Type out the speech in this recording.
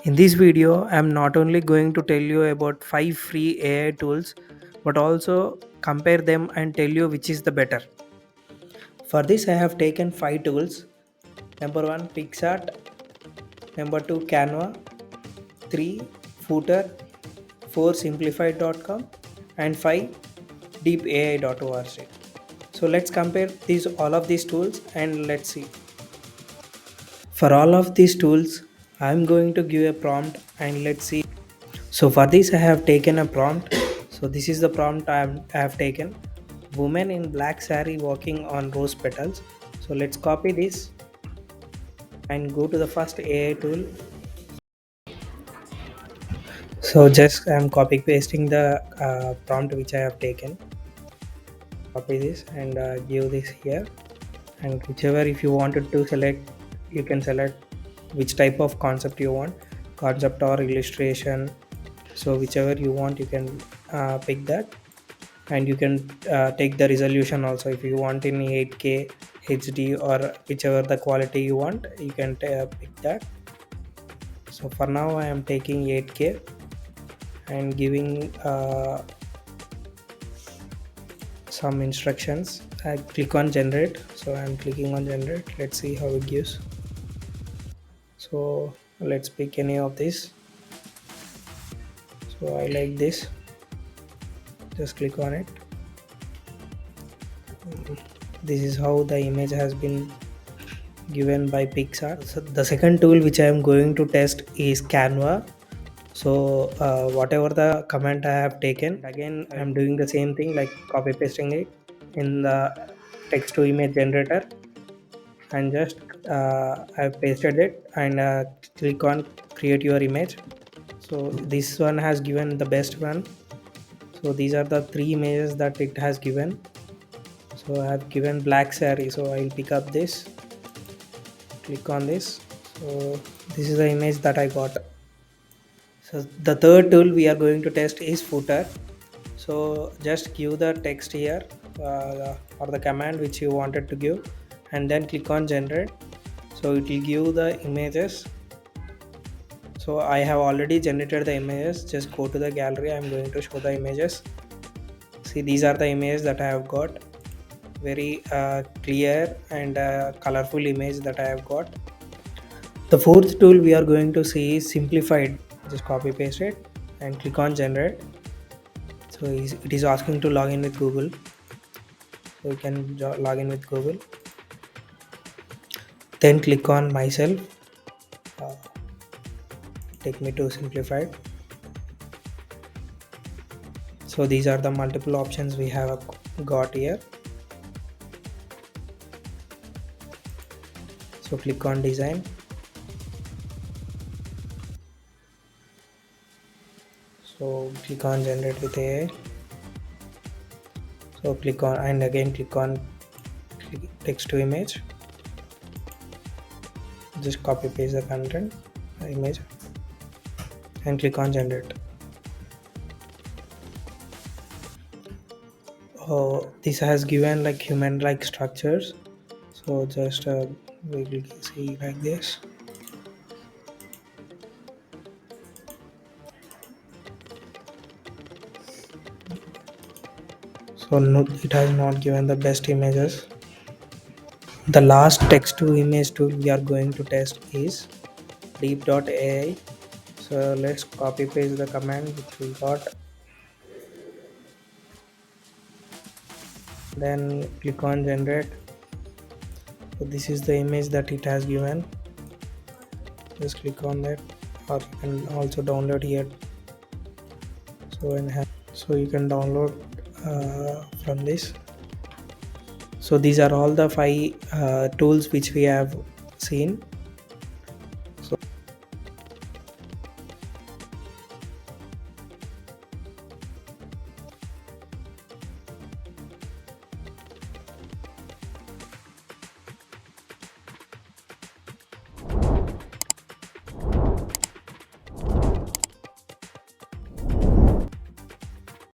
In this video, I'm not only going to tell you about 5 free AI tools, but also compare them and tell you which is the better. For this, I have taken 5 tools. Number 1, Pixart. Number 2, Canva. 3, Fotor. 4, Simplified.com. And 5, Deep.AI.org. So let's compare all of these tools and let's see. For all of these tools, I'm going to give a prompt and let's see. So for this I have taken a prompt. So this is the prompt I have taken. Woman in black saree walking on rose petals. So let's copy this and go to the first AI tool. So just I'm copy pasting the prompt which I have taken. Copy this and give this here. And whichever if you wanted to select, you can select which type of concept you want, concept or illustration. So whichever you want, you can pick that, and you can take the resolution also. If you want in 8K HD or whichever the quality you want, you can pick that. So for now I am taking 8K and giving some instructions. I click on generate. So I'm clicking on generate. Let's see how it gives. So let's pick any of this. So I like this. Just click on it. This is how the image has been given by Pixar. So the second tool which I am going to test is Canva. So whatever the command I have taken, again I am doing the same thing, like copy pasting it in the text to image generator, and just I have pasted it and click on create your image. So this one has given the best one. So these are the 3 images that it has given. So I have given black saree, so I'll pick up this, click on this. So this is the image that I got. So the third tool we are going to test is Footer. So just give the text here or the command which you wanted to give, and then click on generate. So it will give the images. So I have already generated the images. Just go to the gallery. I'm going to show the images. See, these are the images that I have got. Very clear and colorful image that I have got. The fourth tool we are going to see is Simplified. Just copy paste it and click on generate. So it is asking to log in with Google. So you can log in with Google. Then click on myself. Uh, take me to Simplified. So these are the multiple options we have got here. So click on design. So click on generate with AI. So click on and again click on text to image. Just copy paste the content image and click on generate. Oh, this has given like human like structures. So just we will see like this. So no, it has not given the best images. The last text to image tool we are going to test is Deep.AI. So let's copy paste the command which we got, then click on generate. So this is the image that it has given. Just click on that, or you can also download here. So you can download from this. So these are all the 5 tools which we have seen.